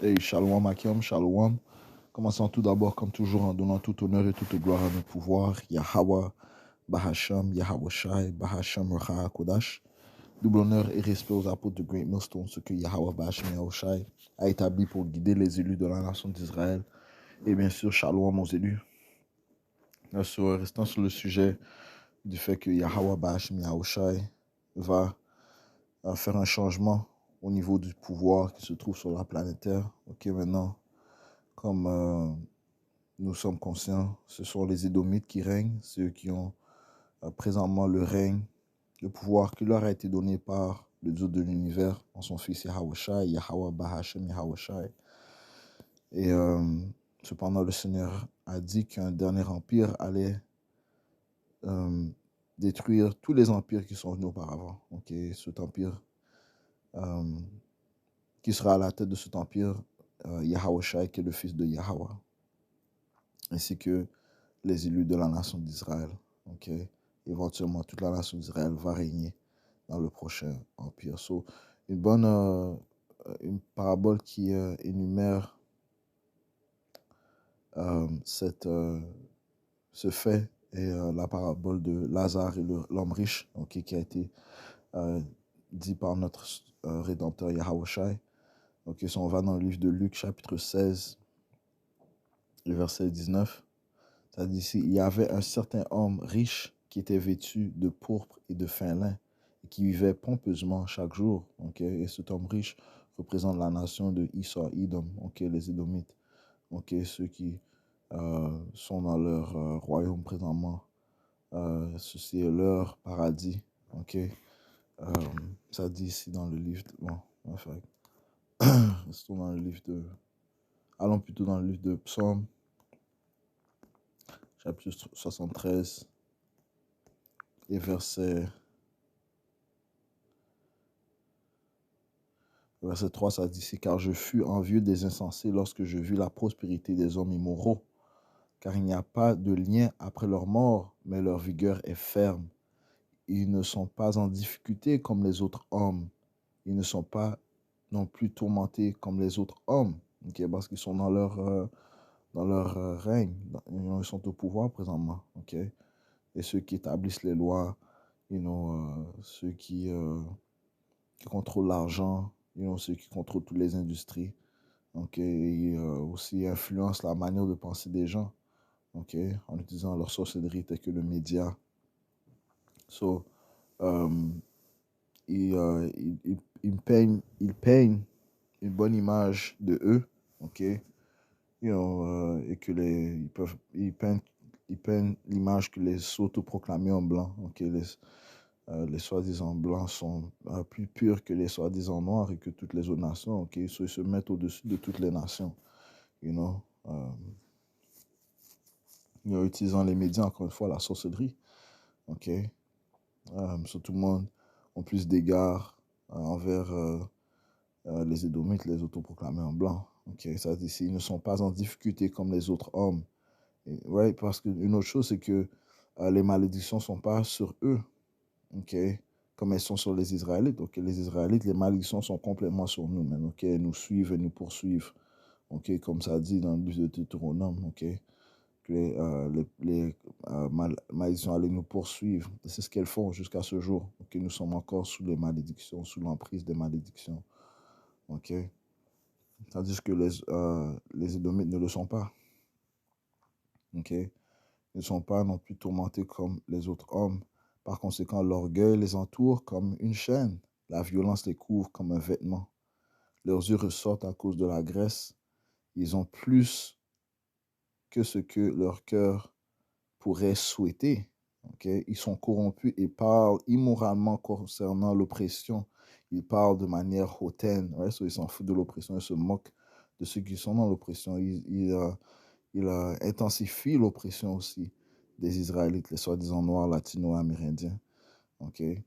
Hey, Shalom Akim, Shalom. Commençons tout d'abord, comme toujours, en donnant tout honneur et toute gloire à notre pouvoir. Yahweh, Bahasham, Yahweh Shai, Bahasham, Racha Kodash. Double honneur et respect aux apôtres de Great Millstone, ce que Yahweh Bahasham Yahweh Shai a établi pour guider les élus de la nation d'Israël. Et bien sûr, Shalom aux élus. Restant sur le sujet du fait que Yahweh Bahasham Yahweh Shai va faire un changement au niveau du pouvoir qui se trouve sur la planète Terre. Ok, maintenant, comme nous sommes conscients, ce sont les Édomites qui règnent, ceux qui ont présentement le règne, le pouvoir qui leur a été donné par le Dieu de l'univers en son fils Yahweh Shai, Yahweh Bahashem, Yahweh Shai. Et cependant, le Seigneur a dit qu'un dernier empire allait détruire tous les empires qui sont venus auparavant. Ok, cet empire qui sera à la tête de cet empire, Yahweh Shai, qui est le fils de Yahweh, ainsi que les élus de la nation d'Israël. Ok, éventuellement, toute la nation d'Israël va régner dans le prochain empire. So, une parabole qui énumère ce fait est la parabole de Lazare et l'homme riche, ok, qui a été dit par notre Rédempteur Yahweh Shai. Ok, si on va dans le livre de Luc, chapitre 16, le verset 19, ça dit ici, il y avait un certain homme riche qui était vêtu de pourpre et de fin lin et qui vivait pompeusement chaque jour. Okay? Et cet homme riche représente la nation de Esau, Edom, okay? Les Édomites, okay? Ceux qui sont dans leur royaume présentement. Ceci est leur paradis. Okay? Ça dit ici dans le livre. Bon, enfin, restons dans le livre de. Allons plutôt dans le livre de Psaume, chapitre 73, et verset 3, ça dit ici, car je fus envieux des insensés lorsque je vis la prospérité des hommes immoraux, car il n'y a pas de lien après leur mort, mais leur vigueur est ferme. Ils ne sont pas en difficulté comme les autres hommes. Ils ne sont pas non plus tourmentés comme les autres hommes, okay, parce qu'ils sont dans leur règne. Ils sont au pouvoir présentement. Okay? Et ceux qui établissent les lois, ceux qui contrôlent l'argent, ceux qui contrôlent toutes les industries. Et aussi influence la manière de penser des gens, en utilisant leur sorcellerie telle que le média. So, ils peignent une bonne image de eux, et que ils peignent l'image que les autoproclamés en blanc, les soi-disant blancs sont plus purs que les soi-disant noirs et que toutes les autres nations, so, ils se mettent au-dessus de toutes les nations, utilisant les médias, encore une fois, la sorcellerie, so, tout le monde a plus d'égards envers les Édomites, les autoproclamés en blanc, ça dit ici, ils ne sont pas en difficulté comme les autres hommes, right? Parce qu'une autre chose, c'est que les malédictions ne sont pas sur eux, comme elles sont sur les Israélites. Les Israélites, les malédictions sont complètement sur nous, man, elles nous suivent et nous poursuivent, comme ça dit dans le livre de Deutéronome, que les malédictions allaient nous poursuivre. C'est ce qu'elles font jusqu'à ce jour. Nous sommes encore sous les malédictions, sous l'emprise des malédictions. Tandis que les Édomites ne le sont pas. Ils ne sont pas non plus tourmentés comme les autres hommes. Par conséquent, l'orgueil les entoure comme une chaîne. La violence les couvre comme un vêtement. Leurs yeux ressortent à cause de la graisse. Ils ont plus que ce que leur cœur pourrait souhaiter. Ils sont corrompus et parlent immoralement concernant l'oppression. Ils parlent de manière hautaine. So, ils s'en foutent de l'oppression. Ils se moquent de ceux qui sont dans l'oppression. Ils intensifient l'oppression aussi des Israélites, les soi-disant noirs, latino-amérindiens. Ils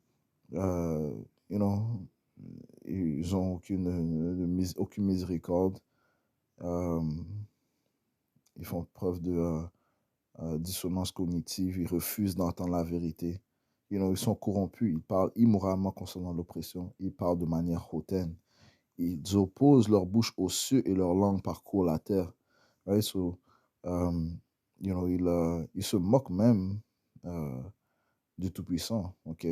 n'ont aucune miséricorde. Ils font preuve de dissonance cognitive. Ils refusent d'entendre la vérité. Ils sont corrompus. Ils parlent immoralement concernant l'oppression. Ils parlent de manière hautaine. ils opposent leur bouche aux cieux et leur langue parcourt la terre. Right? So, ils se moquent même du Tout-Puissant, ok?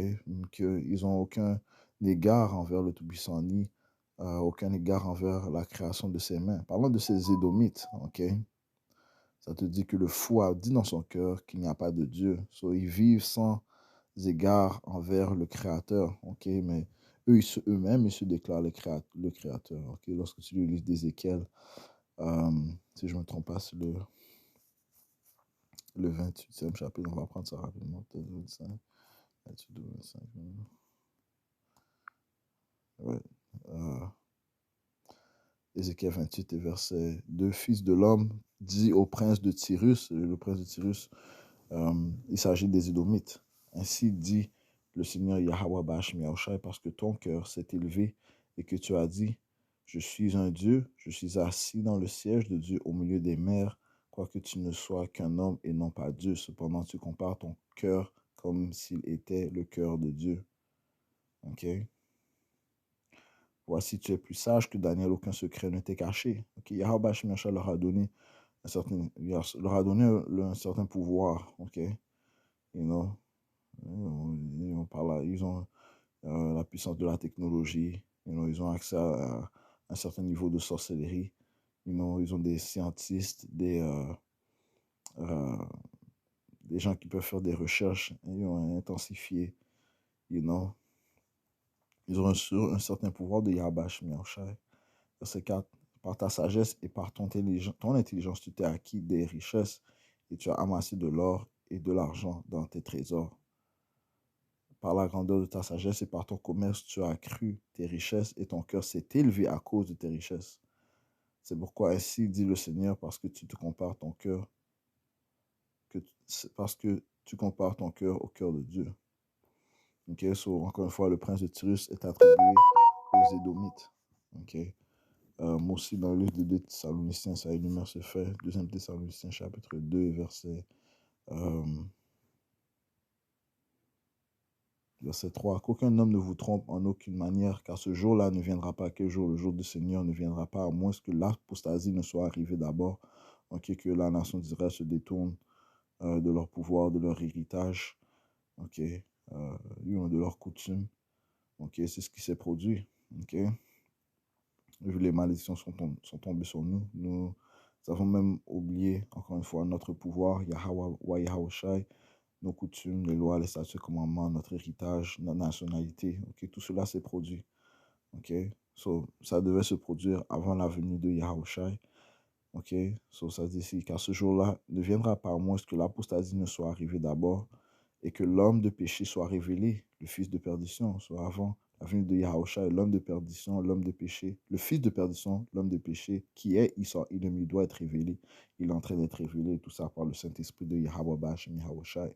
Qu'ils n'ont aucun égard envers le Tout-Puissant, ni aucun égard envers la création de ses mains. Parlons de ces Édomites, ok? Ça te dit que le fou a dit dans son cœur qu'il n'y a pas de Dieu. So, ils vivent sans égard envers le Créateur, ok? Mais eux-mêmes, ils se déclarent le Créateur, ok? Lorsque tu lis d'Ézéchiel, si je ne me trompe pas, c'est le 28e chapitre, on va prendre ça rapidement, peut-être 25, 28 ou 25. Ouais. Ézéchiel 28 et verset 2, Fils de l'homme dit au prince de Tyrus, le prince de Tyrus, il s'agit des Édomites. Ainsi dit le Seigneur Yahweh Bashmi Yahushai, parce que ton cœur s'est élevé et que tu as dit, je suis un Dieu, je suis assis dans le siège de Dieu au milieu des mers, quoique tu ne sois qu'un homme et non pas Dieu. Cependant, tu compares ton cœur comme s'il était le cœur de Dieu. Ok? Voici, tu es plus sage que Daniel, aucun secret ne t'est caché. Ok? Yahweh Bashmi Yahushai leur a donné un certain pouvoir. Ok? You know? Ils ont la puissance de la technologie. Ils ont accès à un certain niveau de sorcellerie. Ils ont des scientistes, des gens qui peuvent faire des recherches. Ils ont intensifié. Ils ont un certain pouvoir de Yabash Miaushai. Verset 4. Par ta sagesse et par ton intelligence, tu t'es acquis des richesses et tu as amassé de l'or et de l'argent dans tes trésors. Par la grandeur de ta sagesse et par ton commerce, tu as accru tes richesses et ton cœur s'est élevé à cause de tes richesses. C'est pourquoi ainsi dit le Seigneur, parce que tu compares ton cœur au cœur de Dieu. Ok, so, encore une fois, le prince de Tyrus est attribué aux Édomites. Ok, moi aussi, dans le livre de 2 Thessaloniciens, ça énumère ce fait. 2 Thessaloniciens, chapitre 2, verset 3. Qu'aucun homme ne vous trompe en aucune manière, car ce jour-là ne viendra pas. Quel jour? Le jour du Seigneur ne viendra pas, à moins que l'apostasie ne soit arrivée d'abord, okay, que la nation d'Israël se détourne de leur pouvoir, de leur héritage, okay, de leurs coutumes. Okay, c'est ce qui s'est produit. Okay. Les malédictions sont tombées sur nous. Nous avons même oublié, encore une fois, notre pouvoir, Yahweh Yahushai, nos coutumes, les lois, les statuts, commandements, notre héritage, notre nationalité. Okay? Tout cela s'est produit. Okay? So, ça devait se produire avant la venue de Yahushai. Okay? So, ça dit ici, car ce jour-là ne viendra pas, à moins que l'apostasie ne soit arrivée d'abord et que l'homme de péché soit révélé, le fils de perdition, soit avant la venue de Yahushai, l'homme de perdition, l'homme de péché, le fils de perdition, l'homme de péché, qui est il doit être révélé. Il est en train d'être révélé, tout ça par le Saint-Esprit de Yahweh Bashim Yahushai.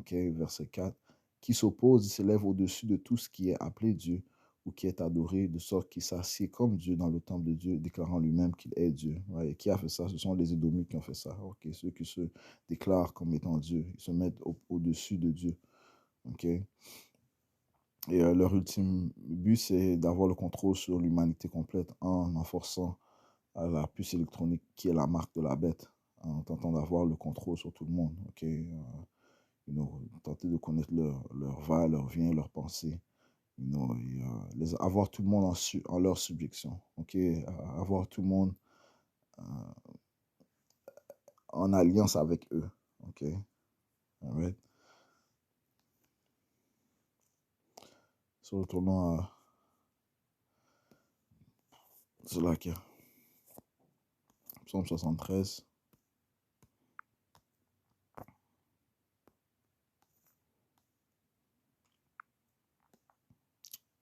Okay, verset 4. Qui s'oppose, s'élève au-dessus de tout ce qui est appelé Dieu ou qui est adoré, de sorte qu'il s'assied comme Dieu dans le temple de Dieu, déclarant lui-même qu'il est Dieu. Ouais, et qui a fait ça? Ce sont les Édomites qui ont fait ça. Okay, ceux qui se déclarent comme étant Dieu, ils se mettent au-dessus de Dieu. Okay? Et leur ultime but, c'est d'avoir le contrôle sur l'humanité complète en forçant la puce électronique qui est la marque de la bête, en tentant d'avoir le contrôle sur tout le monde. Okay? Tenter de connaître leur va, leur vient, leurs pensées, avoir tout le monde en leur subjection, okay? Avoir tout le monde en alliance avec eux. Okay? All right? So, retournons à cela qui est Psaume 73.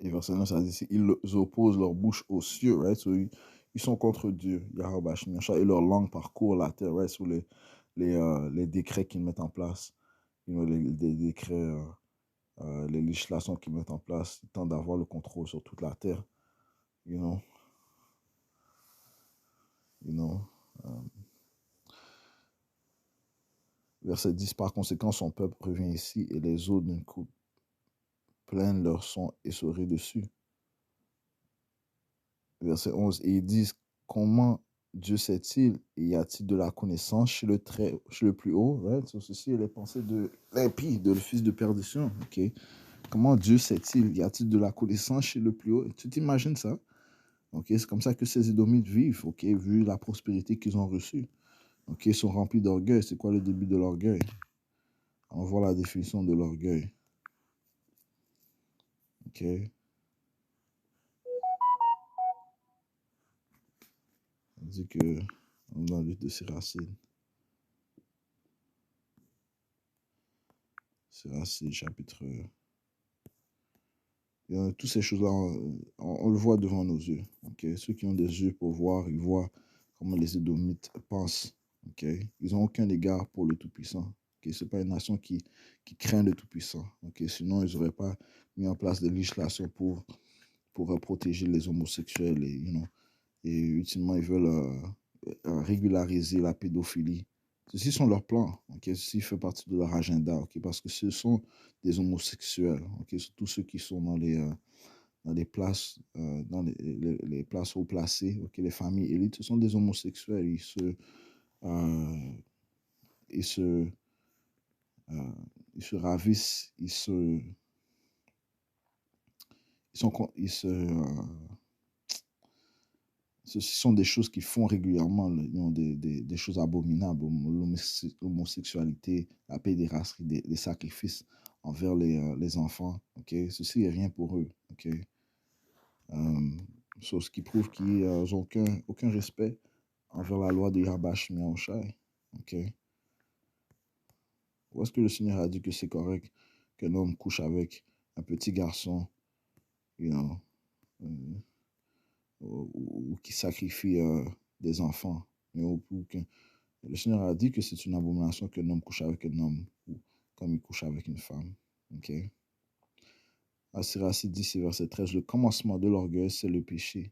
Et verset 9, ça dit ici, ils opposent leur bouche aux cieux, right? So, ils sont contre Dieu, Yahweh Bashim Yahshua, et leur langue parcourt la terre, right? Sous les décrets qu'ils mettent en place, les décrets, les législations qu'ils mettent en place, ils tentent d'avoir le contrôle sur toute la terre, you know. Verset 10, par conséquent, son peuple revient ici, et les eaux d'une coupe pleine leur sont essorées dessus. verset 11, et ils disent, comment Dieu sait-il, et y a-t-il de la connaissance chez le plus haut, right? So, ceci est les pensées de l'impie, de le fils de perdition, ok? Comment Dieu sait-il, y a-t-il de la connaissance chez le plus haut? Tu t'imagines ça? Ok, c'est comme ça que ces Édomites vivent, ok, vu la prospérité qu'ils ont reçue. Ok, ils sont remplis d'orgueil. C'est quoi le début de l'orgueil? On voit la définition de l'orgueil. Ok. On dit que on est dans le livre de Siracide. Siracide, chapitre. Toutes ces choses-là, on le voit devant nos yeux. Okay? Ceux qui ont des yeux pour voir, ils voient comment les Édomites pensent. Okay? Ils n'ont aucun égard pour le Tout-Puissant. Okay? Ce n'est pas une nation qui craint le Tout-Puissant. Okay? Sinon, ils n'auraient pas mis en place des législations pour protéger les homosexuels. Et ultimement, ils veulent régulariser la pédophilie. Ceci sont leurs plans. Okay? Ceci fait partie de leur agenda. Okay? Parce que ce sont des homosexuels. Okay? Tous ceux qui sont dans les places, les places haut placées, okay? Les familles élites, ce sont des homosexuels. Ils se ravissent, ceci sont des choses qu'ils font régulièrement, des choses abominables, l'homosexualité, la pédérastie, des sacrifices envers les enfants. Okay? Ceci n'est rien pour eux. Okay? Ce qui prouve qu'ils n'ont aucun respect envers la loi de Yahweh Shai. Okay? Où est-ce que le Seigneur a dit que c'est correct qu'un homme couche avec un petit garçon, ou qui sacrifie des enfants? Le Seigneur a dit que c'est une abomination qu'un homme couche avec un homme, ou comme il couche avec une femme. Okay? Siracide 10, verset 13, le commencement de l'orgueil, c'est le péché.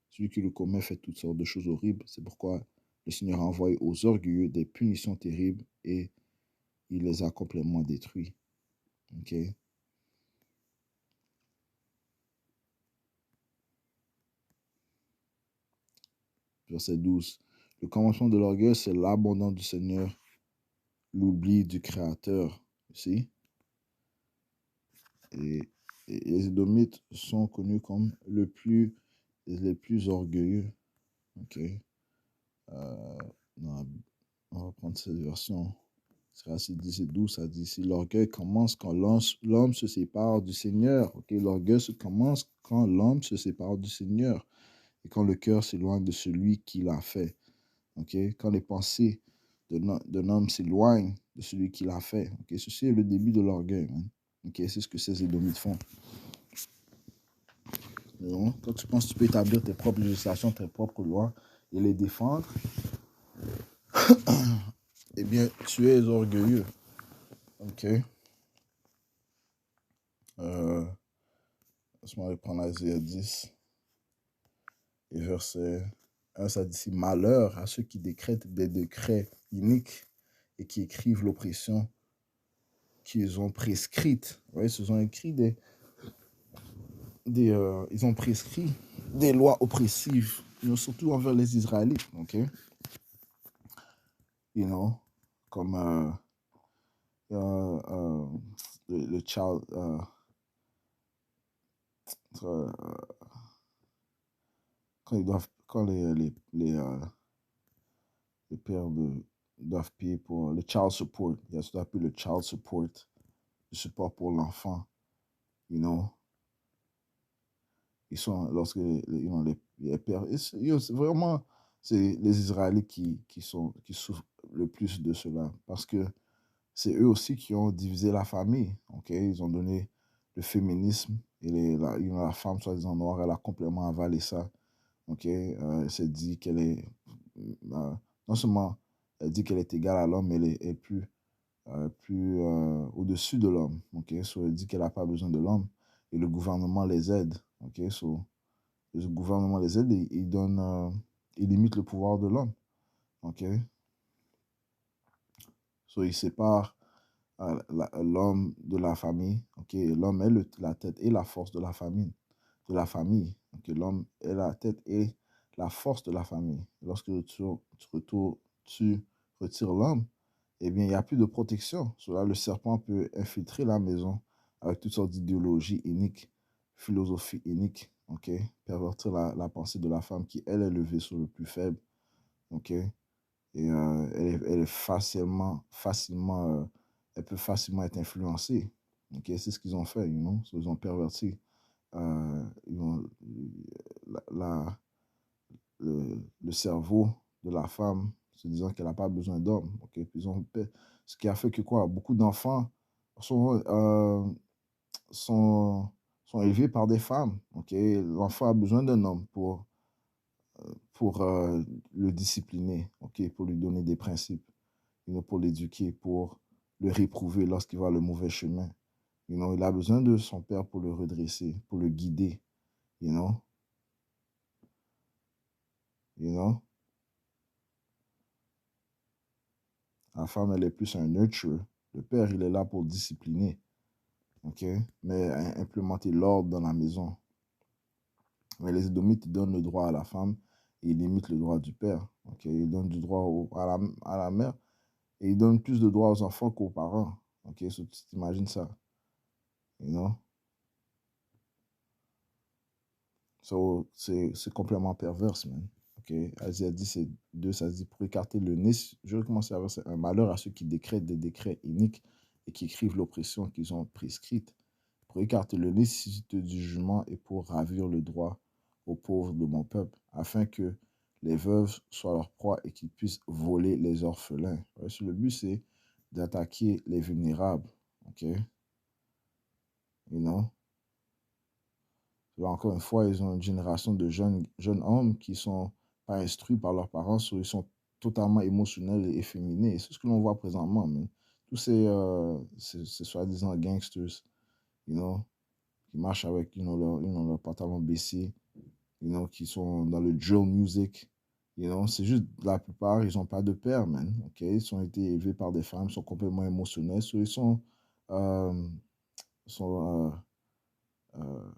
Celui qui le commet fait toutes sortes de choses horribles. C'est pourquoi le Seigneur a envoyé aux orgueilleux des punitions terribles et il les a complètement détruits. Okay? Verset 12. Le commencement de l'orgueil, c'est l'abandon du Seigneur, l'oubli du Créateur. Ici. Et les Édomites sont connus comme les plus orgueilleux. Okay? On va prendre cette version. C'est 10 et 12, ça dit ici, l'orgueil commence quand l'homme se sépare du Seigneur. Okay? L'orgueil commence quand l'homme se sépare du Seigneur et quand le cœur s'éloigne de celui qui l'a fait. Okay? Quand les pensées d'un homme s'éloignent de celui qui l'a fait. Okay? Ceci est le début de l'orgueil. Okay? C'est ce que ces Édomites font. Quand tu penses que tu peux établir tes propres législations, tes propres lois et les défendre, eh bien, tu es orgueilleux. Ok. Laisse-moi reprendre Isaïe 10 et verset 1, ça dit ici, malheur à ceux qui décrètent des décrets iniques et qui écrivent l'oppression qu'ils ont prescrite. Oui, ils ont écrit ils ont prescrit des lois oppressives, surtout envers les Israélites. Ok. Comme le child, quand les pères doivent payer pour le child support, il y a ce qu'on appelle le child support, le support pour l'enfant, ils sont, lorsque les pères, c'est vraiment, c'est les Israélites qui souffrent le plus de cela, parce que c'est eux aussi qui ont divisé la famille. Okay? Ils ont donné le féminisme et la femme, soi-disant noire, elle a complètement avalé ça. Okay? Elle s'est dit qu'elle est, non seulement elle dit qu'elle est égale à l'homme, mais elle est plus au-dessus de l'homme. Okay? So, elle dit qu'elle n'a pas besoin de l'homme et le gouvernement les aide. Okay? So, le gouvernement les aide et il limite le pouvoir de l'homme. Okay? So, il sépare l'homme de la famille. Okay? L'homme est la tête et la force de la famille. Ok, l'homme est la tête et la force de la famille. Lorsque tu retires l'homme, eh bien, il n'y a plus de protection. Cela, le serpent peut infiltrer la maison avec toutes sortes d'idéologies iniques, philosophies iniques, ok? Pervertir la pensée de la femme qui, elle, est levée sur le plus faible, ok? Et elle est elle peut facilement être influencée, ok? C'est ce qu'ils ont fait, you know? So, ils ont perverti ils ont, la, le cerveau de la femme, se disant qu'elle n'a pas besoin d'hommes. Okay? Puis ce qui a fait que quoi, beaucoup d'enfants sont, sont, sont élevés par des femmes. Okay? L'enfant a besoin d'un homme pour le discipliner, okay? Pour lui donner des principes, you know, pour l'éduquer, pour le réprouver lorsqu'il va le mauvais chemin. You know? Il a besoin de son père pour le redresser, pour le guider. You know? You know? La femme, elle est plus un nurturer. Le père, il est là pour discipliner, ok? Mais implémenter l'ordre dans la maison. Mais les Édomites, ils donnent le droit à la femme et ils limitent le droit du père, ok? Ils donnent du droit à la mère et ils donnent plus de droits aux enfants qu'aux parents, ok? So, tu t'imagines ça, you know? So, c'est complètement perverse, man. Ok? Isaïe 10 et 2, ça se dit, pour écarter le nez, je vais commencer à verser un malheur à ceux qui décrètent des décrets iniques et qui écrivent l'oppression qu'ils ont prescrite, pour écarter le nécessité du jugement et pour ravir le droit aux pauvres de mon peuple, afin que les veuves soient leur proie et qu'ils puissent voler les orphelins. Ouais, le but, c'est d'attaquer les vulnérables. Ok? You know? Là, encore une fois, ils ont une génération de jeunes hommes qui sont pas instruits par leurs parents, ils sont totalement émotionnels et efféminés. Et c'est ce que l'on voit présentement. Mais tous ces soi-disant gangsters, you know, qui marchent avec leur pantalon baissé, you know, qui sont dans le drill music. You know, c'est juste la plupart, ils n'ont pas de père, man. Ok, ils ont été élevés par des femmes, sont complètement émotionnels. Euh, sont euh,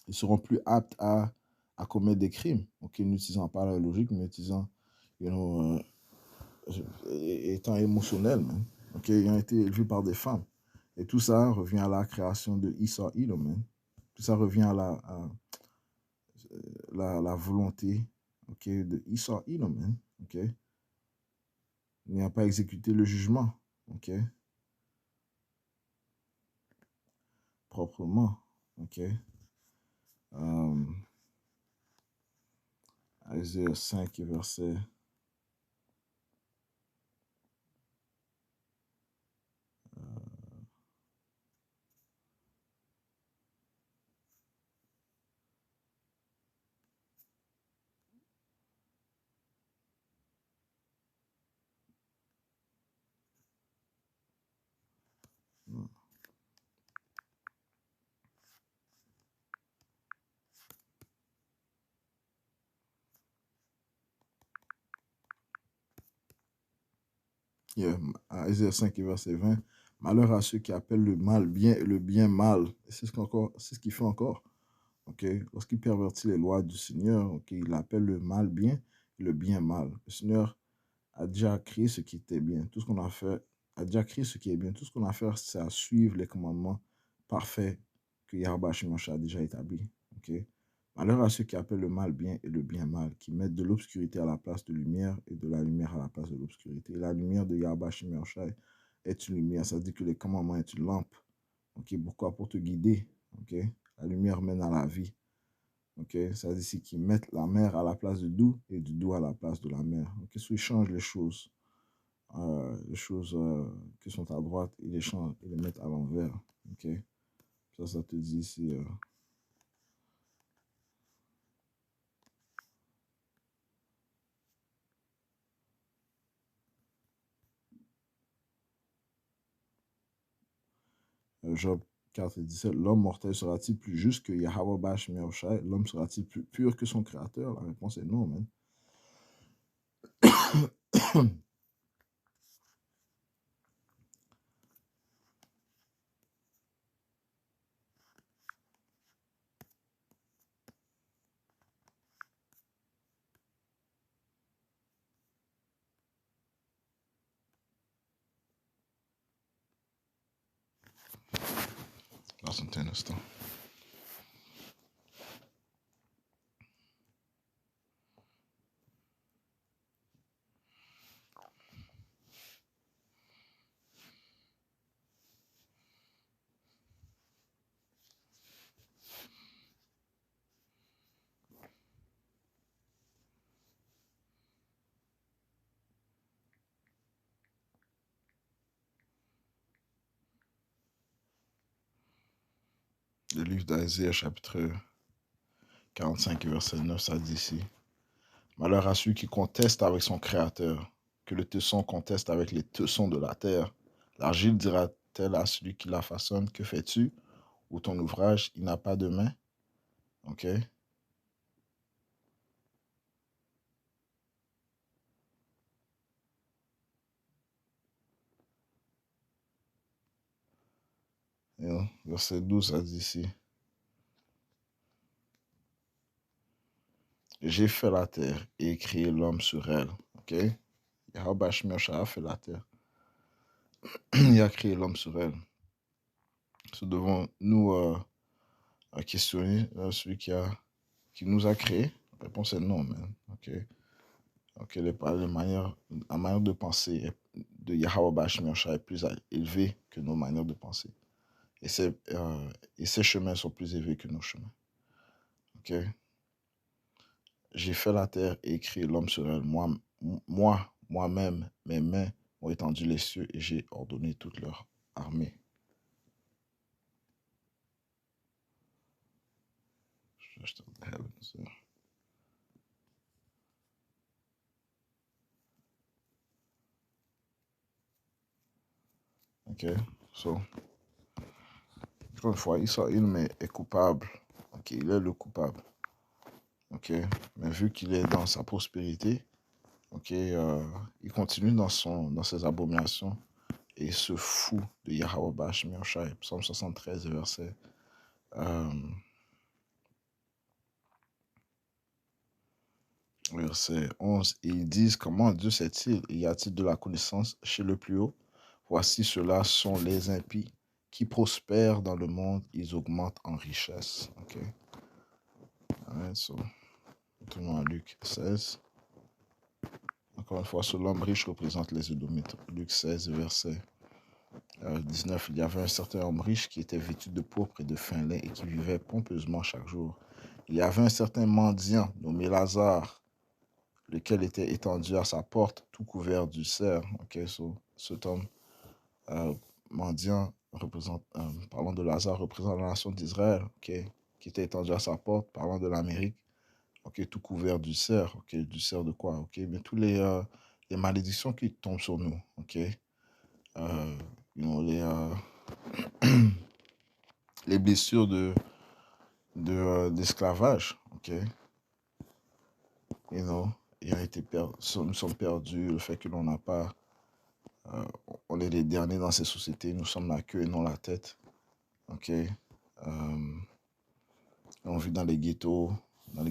ils seront plus aptes à commettre des crimes, ok, n'utilisant pas la logique, mais utilisant, you know, étant émotionnels, man. Ok, ils ont été élevés par des femmes. Et tout ça revient à la création de Esau Edom, man. Tout ça revient à la volonté, ok, de Esau Edom, man. Ok, il n'a pas exécuté le jugement, ok, proprement, ok. Isaïe 5, verset. Yeah, Isaïe 5, verset 20. Malheur à ceux qui appellent le mal bien et le bien mal. C'est ce qu'il fait encore. Okay? Lorsqu'il pervertit les lois du Seigneur, okay, il appelle le mal bien et le bien mal. Le Seigneur a déjà créé ce qui était bien. Tout ce qu'on a fait, a déjà créé ce qui est bien. Tout ce qu'on a à faire, c'est à suivre les commandements parfaits que Yahweh Shemosha a déjà établis. Okay? Malheur à ceux qui appellent le mal bien et le bien mal, qui mettent de l'obscurité à la place de lumière et de la lumière à la place de l'obscurité. La lumière de Yahweh Shemosha est une lumière. Ça veut dire que les commandements est une lampe. Okay? Pourquoi? Pour te guider. Okay? La lumière mène à la vie. Okay? Ça veut dire qu'ils mettent la mer à la place du doux et du doux à la place de la mer. Okay? So, ils changent les choses qui sont à droite, ils les changent, ils les mettent à l'envers. Okay? Ça te dit ici. Job 4 et 17, l'homme mortel sera-t-il plus juste que Yahweh Bash Meoshai? L'homme sera-t-il plus pur que son créateur? La réponse est non, man. Patientez un instant. Le livre d'Isaiah, chapitre 45, verset 9, ça dit ici. Malheur à celui qui conteste avec son Créateur, que le tesson conteste avec les tessons de la terre. L'argile dira-t-elle à celui qui la façonne, que fais-tu? Ou ton ouvrage, il n'a pas de main? Ok? Et verset 12, ça dit ici. J'ai fait la terre et créé l'homme sur elle. Ok? Yahweh Shemeshah a fait la terre. Il a créé l'homme sur elle. Nous devons nous questionner celui qui nous a créés. La réponse est non, man. Ok? Donc, la manière de penser de Yahweh Shemeshah est plus élevée que nos manières de penser. Et ses chemins sont plus élevés que nos chemins. Ok? J'ai fait la terre et créé l'homme sur elle. Moi-même, mes mains ont étendu les cieux et j'ai ordonné toute leur armée. Ok, so, encore une fois, Israël est coupable. Ok, il est le coupable. Ok, mais vu qu'il est dans sa prospérité, ok, il continue dans ses abominations et il se fout de Yahweh Bash Shai. Psaume 73, verset 11. Et ils disent, comment Dieu sait-il? Y a-t-il de la connaissance chez le plus haut? Voici, ceux-là sont les impies qui prospèrent dans le monde, ils augmentent en richesse. Ok. Alright, so, retournons à Luc 16. Encore une fois, l'homme riche représente les Édomites. Luc 16, verset 19. Il y avait un certain homme riche qui était vêtu de pourpre et de fin lin et qui vivait pompeusement chaque jour. Il y avait un certain mendiant nommé Lazare, lequel était étendu à sa porte, tout couvert d'ulcères. Ok, so, cet homme mendiant parlant de Lazare, représente la nation d'Israël, okay, qui était étendu à sa porte, parlant de l'Amérique, okay, tout couvert d'ulcères. Okay, d'ulcères de quoi? Okay, mais tous les malédictions qui tombent sur nous. Okay, les blessures d'esclavage. Okay, nous sommes perdus, le fait que l'on n'a pas on est les derniers dans ces sociétés, nous sommes la queue et non la tête. Ok. On vit dans les ghettos, dans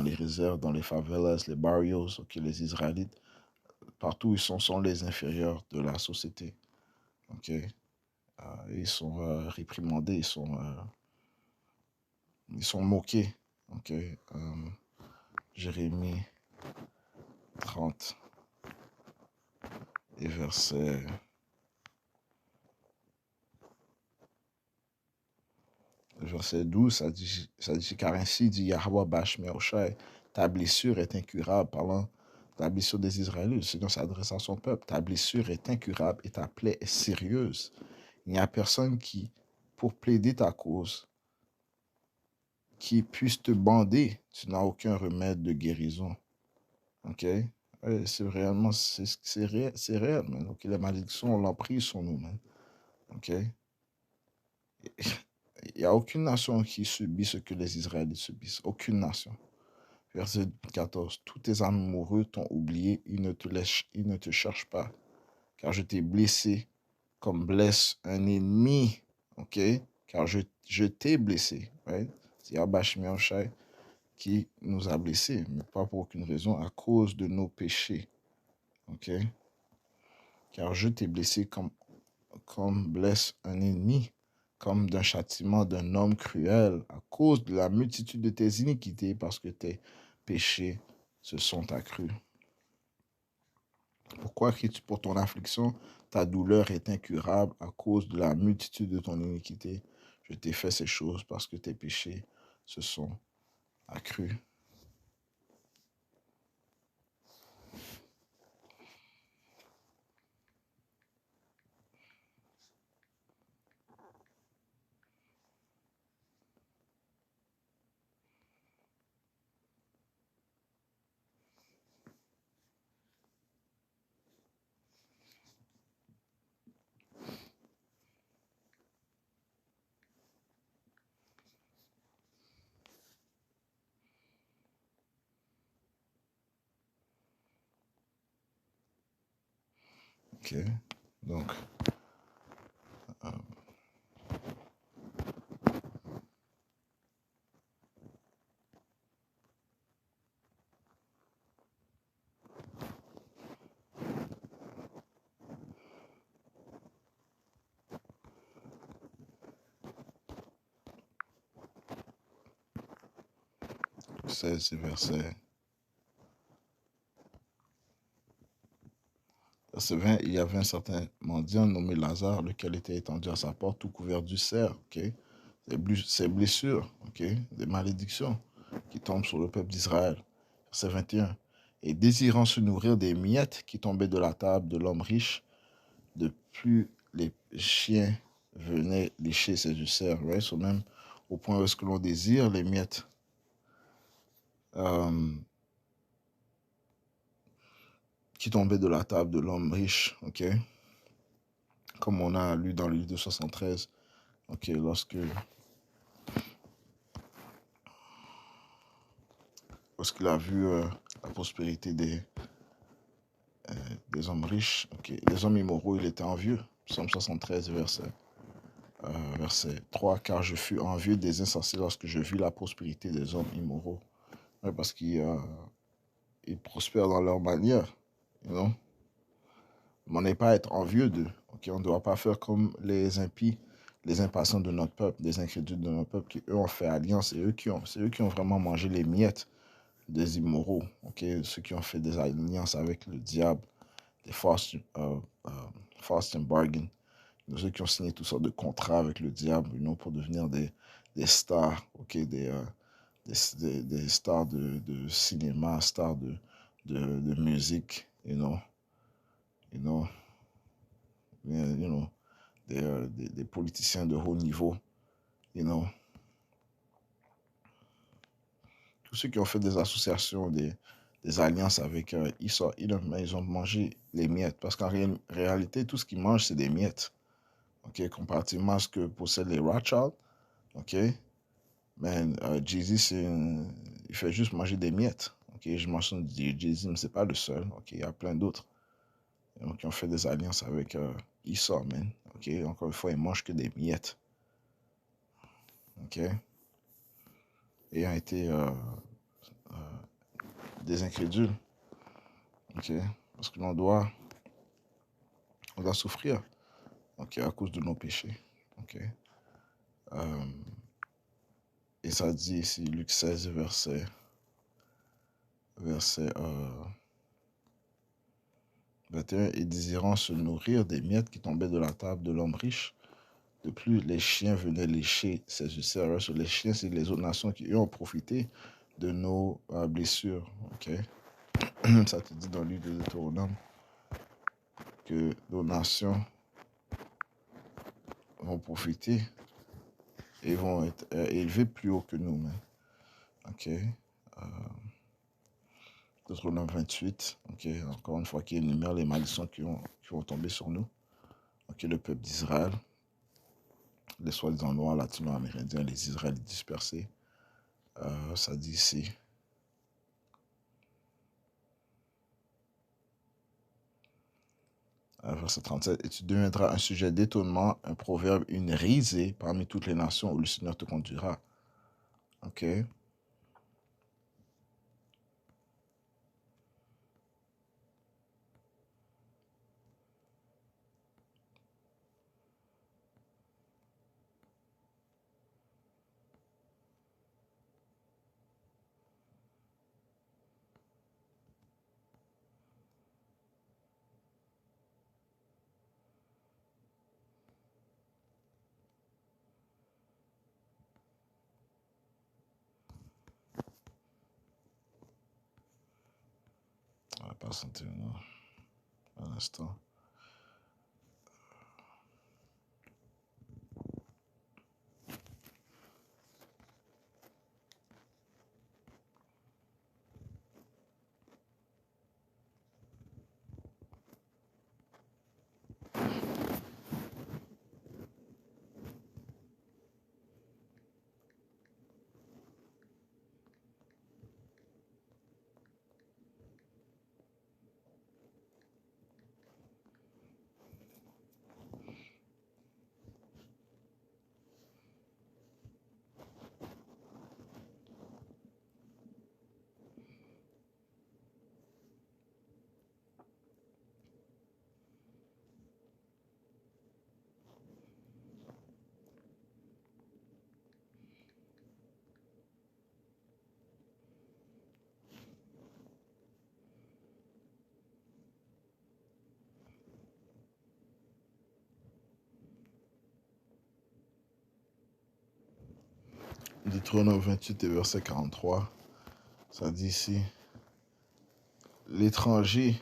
les réserves, dans les favelas, les barrios, ok, les Israélites, partout où ils sont les inférieurs de la société. Ok. Ils sont réprimandés, ils sont moqués. Ok. Jérémie 30 et verset 12, ça dit car ainsi dit Yahweh Bashmeoshai, ta blessure est incurable, parlant de la blessure des Israélites. Le Seigneur s'adresse à son peuple. Ta blessure est incurable et ta plaie est sérieuse. Il n'y a personne qui, pour plaider ta cause, qui puisse te bander. Tu n'as aucun remède de guérison. Ok? Ouais, c'est réel, man. Okay? Les malédictions ont l'emprise sur nous, man. Ok? Il n'y a aucune nation qui subit ce que les Israélites subissent. Aucune nation. Verset 14. Tous tes amoureux t'ont oublié, ils ne te cherchent pas. Car je t'ai blessé comme blesse un ennemi. Ok? Car je t'ai blessé. Right? C'est Yahweh Shai qui nous a blessés, mais pas pour aucune raison, à cause de nos péchés. Ok? Car je t'ai blessé comme blesse un ennemi. comme d'un châtiment d'un homme cruel à cause de la multitude de tes iniquités, parce que tes péchés se sont accrus. Pourquoi cries-tu pour ton affliction? Ta douleur est incurable à cause de la multitude de ton iniquité. Je t'ai fait ces choses parce que tes péchés se sont accrus. Ok, donc, euh, 16 verset 20, il y avait un certain mendiant nommé Lazare, lequel était étendu à sa porte, tout couvert d'ulcères, ok? Ces blessures, ok? Des malédictions qui tombent sur le peuple d'Israël. Verset 21. Et désirant se nourrir des miettes qui tombaient de la table de l'homme riche, de plus les chiens venaient lécher ses ulcères, right? So même au point où est-ce que l'on désire les miettes. Qui tombaient de la table de l'homme riche, ok? Comme on a lu dans le livre de 73, ok, lorsqu'il a vu la prospérité des hommes riches, ok, les hommes immoraux, il était envieux. Psaume 73, verset 3, car je fus envieux des insensés lorsque je vis la prospérité des hommes immoraux. Ouais, parce qu'ils prospèrent dans leur manière, you know? Mais on n'est pas à être envieux d'eux, ok? On ne doit pas faire comme les impies, les impatients de notre peuple, les incrédules de notre peuple, qui eux ont fait alliance, et c'est eux qui ont vraiment mangé les miettes des immoraux, ok? Ceux qui ont fait des alliances avec le diable, des forced bargain, ceux qui ont signé toutes sortes de contrats avec le diable, you know, pour devenir des stars, ok? Des stars de cinéma, stars de musique, you know, you know, you know, des politiciens de haut niveau, you know. Tous ceux qui ont fait des associations, des alliances avec Esau, ils ont mangé les miettes. Parce qu'en réalité, tout ce qu'ils mangent, c'est des miettes. Ok, comparativement à ce que possèdent les Rothschild. Ok, mais Jay-Z, il fait juste manger des miettes. Ok, je mentionne Jay-Z, mais c'est pas le seul. Ok, il y a plein d'autres qui ont fait des alliances avec Esau, man. Ok, encore une fois, ils mangent que des miettes. Ok, ayant été des incrédules. Ok, parce que on doit souffrir. Ok, à cause de nos péchés. Ok, et ça dit ici, Luc 16, verset 21, et désirant se nourrir des miettes qui tombaient de la table de l'homme riche, de plus les chiens venaient lécher ses ulcères. Les chiens, c'est les autres nations qui eux, ont profité de nos blessures. Ok, ça te dit dans le livre de Deutéronome que nos nations vont profiter et vont être élevés plus haut que nous. Ok. Deutéronome 28, ok, encore une fois, qui énumère les malédictions qui vont tomber sur nous. Ok, le peuple d'Israël, les soi-disant noirs, latino-amérindiens, les Israélites dispersés. Ça dit ici. Verset 37, et tu deviendras un sujet d'étonnement, un proverbe, une risée parmi toutes les nations où le Seigneur te conduira. Ok. patienter un instant. Deutéronome 28 et verset 43, ça dit ici, l'étranger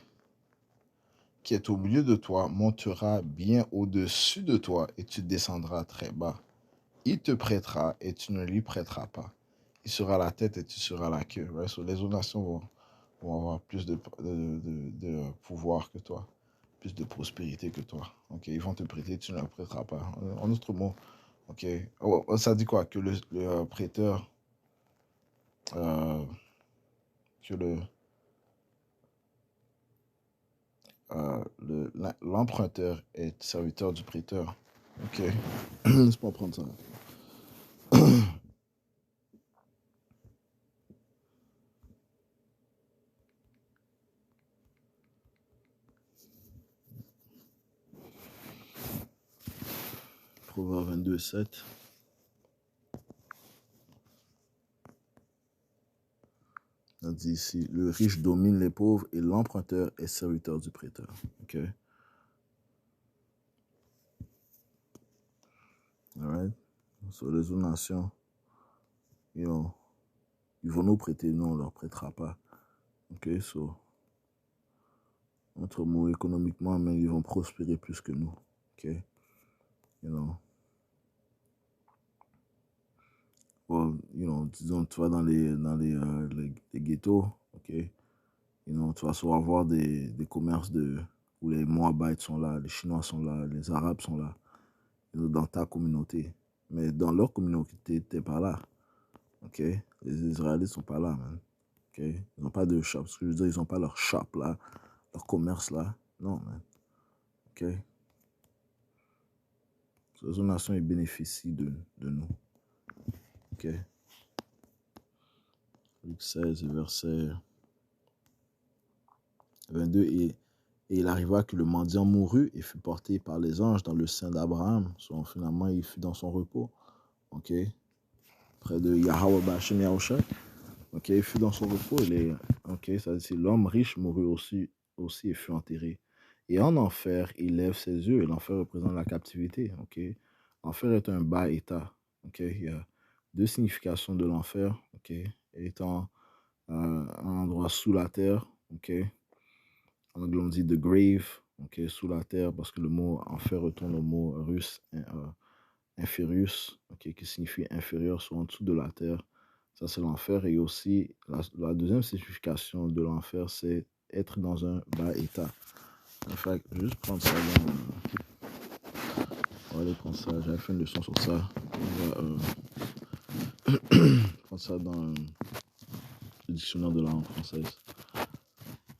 qui est au milieu de toi montera bien au-dessus de toi et tu descendras très bas. Il te prêtera et tu ne lui prêteras pas. Il sera la tête et tu seras la queue. Right? So, les autres nations vont avoir plus de pouvoir que toi, plus de prospérité que toi. Okay? Ils vont te prêter, tu ne leur prêteras pas. En d'autres mots, okay. Ça dit quoi? Que le prêteur, que l'emprunteur est serviteur du prêteur. Ok. Laisse-moi prendre ça. Proverbe 22, 7. On dit ici, le riche domine les pauvres et l'emprunteur est serviteur du prêteur. Ok. Alright. So, les autres nations, ils vont nous prêter, nous, on ne leur prêtera pas. Ok. So, entre mots, économiquement, mais ils vont prospérer plus que nous. Ok. Disons, tu vas dans les ghettos, ok. Tu vas souvent voir des commerces où les Moabites sont là, les Chinois sont là, les Arabes sont là, dans ta communauté. Mais dans leur communauté, tu n'es pas là. Okay? Les Israélites ne sont pas là, man. Okay? Ils n'ont pas de shop. Ce que je veux dire, ils n'ont pas leur shop là, leur commerce là. Non, man. Okay? Ces autres nations, ils bénéficient de nous. Okay? Luc 16, verset 22. Et il arriva que le mendiant mourut et fut porté par les anges dans le sein d'Abraham. Finalement, il fut dans son repos. Ok? Près de Yahweh Bashim Yahusha. Ok? Il fut dans son repos. Ok? Ça dit, l'homme riche mourut aussi et fut enterré. Et en enfer, il lève ses yeux. Et l'enfer représente la captivité. Ok? L'enfer est un bas état. Ok? Il y a deux significations de l'enfer. Ok? Étant un endroit sous la terre. Ok? En anglais, on dit the grave, okay, sous la terre, parce que le mot enfer retourne au mot russe inferius, okay, qui signifie inférieur, soit en dessous de la terre. Ça, c'est l'enfer. Et aussi, la deuxième signification de l'enfer, c'est être dans un bas état. En fait, juste prendre ça on va aller prendre ça. J'avais fait une leçon sur ça. On va prendre ça dans le dictionnaire de la langue française.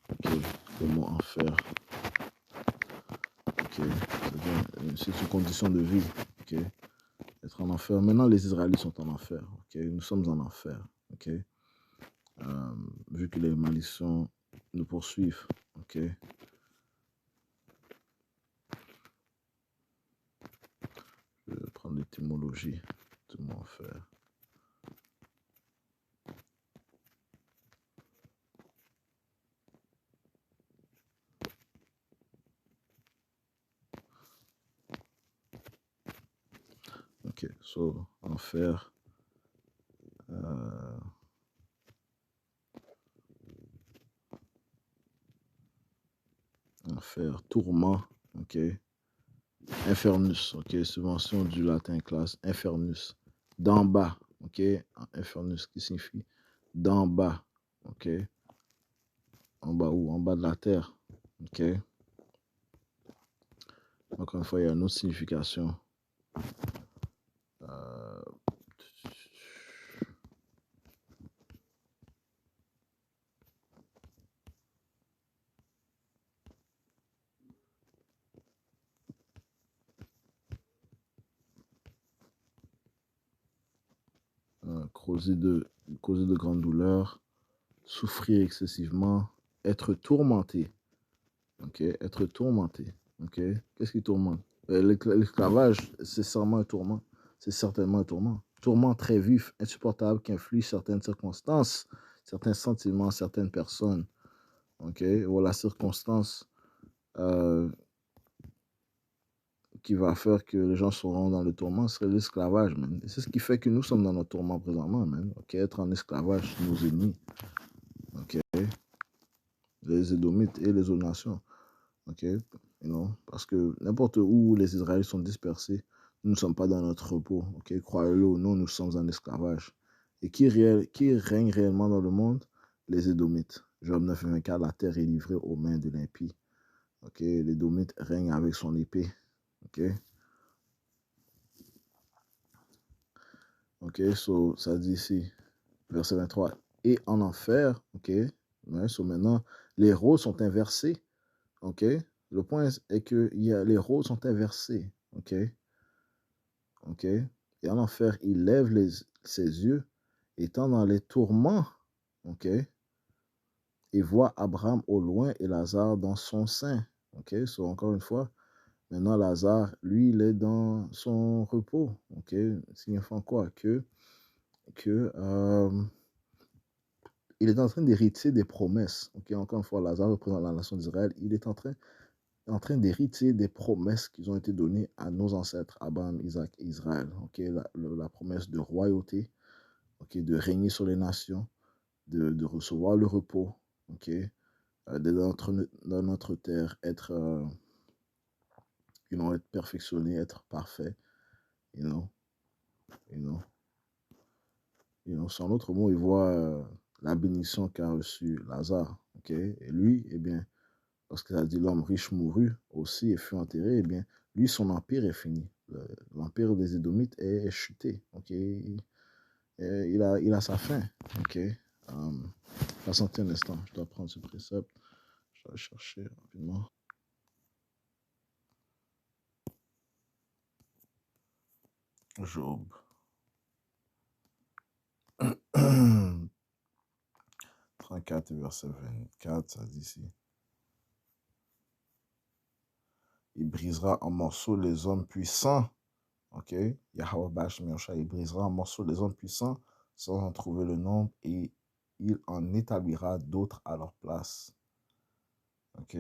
Okay. Le mot enfer. Okay. C'est une condition de vie. Okay. Être en enfer. Maintenant, les Israélites sont en enfer. Okay. Nous sommes en enfer. Okay. Vu que les malédictions nous poursuivent. Okay. Je vais prendre l'étymologie du mot enfer. Ok, so enfer. enfer, tourment, ok, infernus, ok, subvention du latin classe, infernus, d'en bas, ok, infernus qui signifie d'en bas, ok, en bas où? En bas de la terre, ok. Encore une fois, il y a une autre signification. Euh, causer de grandes douleurs, souffrir excessivement, être tourmenté. Ok, être tourmenté. Ok, qu'est-ce qui tourmente? L'esclavage, c'est certainement un tourment. C'est certainement un tourment. Tourment très vif, insupportable, qui inflige certaines circonstances, certains sentiments, certaines personnes. Ok, ou la circonstance euh, qui va faire que les gens seront dans le tourment serait l'esclavage, man. Et c'est ce qui fait que nous sommes dans notre tourment présentement, man. Ok, être en esclavage, nos ennemis. Ok, les Édomites et les autres nations. Ok, you know, parce que n'importe où les Israélites sont dispersés, nous ne sommes pas dans notre repos. Ok, croyez-le ou non, nous sommes en esclavage. Et qui règne réellement dans le monde? Les Édomites. Job 9 et 24, la terre est livrée aux mains de l'impie. Ok, l'Édomite règne avec son épée. Ok, ok, so, ça dit ici, verset 23, et en enfer, ok, ouais, so maintenant, les rôles sont inversés. Ok, le point est que les rôles sont inversés. Ok, ok. Et en enfer, il lève ses yeux, étant dans les tourments. Ok, et voit Abraham au loin et Lazare dans son sein. Ok, so encore une fois, maintenant Lazare, lui, il est dans son repos. Ok, signifiant quoi? Que il est en train d'hériter des promesses. Ok, encore une fois, Lazare représente la nation d'Israël. Il est en train d'hériter des promesses qui ont été données à nos ancêtres, Abraham, Isaac et Israël. Okay? La promesse de royauté, okay? De régner sur les nations, de recevoir le repos, okay? Dans notre terre, être perfectionné, être parfait. You know? You know? You know? Sans autre mot, il voit la bénédiction qu'a reçue Lazare. Okay? Et lui, eh bien, lorsqu'il a dit l'homme riche mourut aussi et fut enterré, eh bien, lui, son empire est fini. L'empire des Édomites est chuté. Okay? Il a sa fin. Okay? Patientez un instant, je dois prendre ce précepte. Je vais le chercher rapidement. Job. 34, verset 24, ça dit ici. Il brisera en morceaux les hommes puissants. Ok? Yahweh Bash Mircha, il brisera en morceaux les hommes puissants sans en trouver le nombre et il en établira d'autres à leur place. Ok?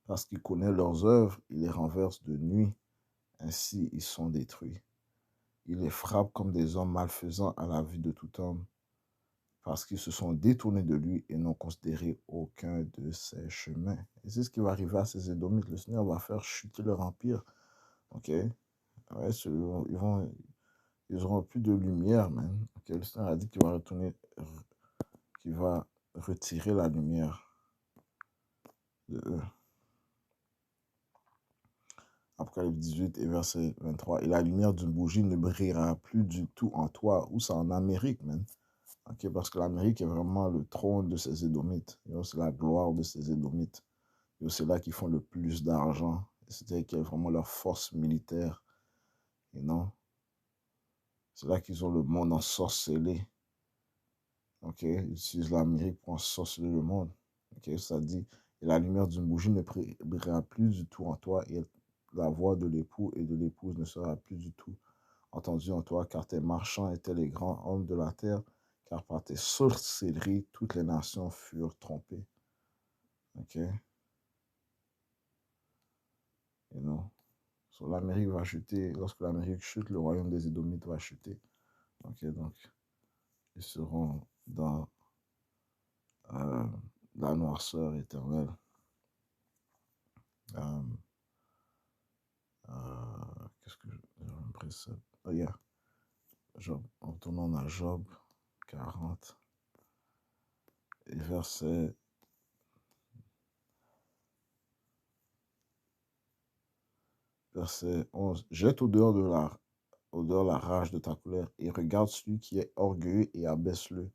Parce qu'il connaît leurs œuvres, il les renverse de nuit. Ainsi, ils sont détruits. Il les frappe comme des hommes malfaisants à la vue de tout homme, parce qu'ils se sont détournés de lui et n'ont considéré aucun de ses chemins. Et c'est ce qui va arriver à ces Édomites. Le Seigneur va faire chuter leur empire. Ok? Ouais, ils auront plus de lumière, man. Okay? Le Seigneur a dit qu'il va retirer la lumière de eux. Apocalypse 18 et verset 23. Et la lumière d'une bougie ne brillera plus du tout en toi. Où ça? En Amérique, man. Okay? Parce que l'Amérique est vraiment le trône de ces Édomites. C'est la gloire de ces Édomites. C'est là qu'ils font le plus d'argent. C'est-à-dire qu'ils ont vraiment leur force militaire. You know? C'est là qu'ils ont le monde ensorcelé. Ok? Ils utilisent l'Amérique pour ensorceler le monde. Ok? Ça dit, et la lumière d'une bougie ne brillera plus du tout en toi, et la voix de l'époux et de l'épouse ne sera plus du tout entendue en toi, car tes marchands étaient les grands hommes de la terre, car par tes sorcelleries, toutes les nations furent trompées. Ok? You know? So, l'Amérique va chuter. Lorsque l'Amérique chute, le royaume des Édomites va chuter. Ok? Donc, ils seront dans euh, la noirceur éternelle. Euh, Qu'est-ce que je précède? Oh, yeah. Job. Retournons à Job 40 et verset 11. Jette au dehors la rage de ta colère et regarde celui qui est orgueilleux et abaisse-le.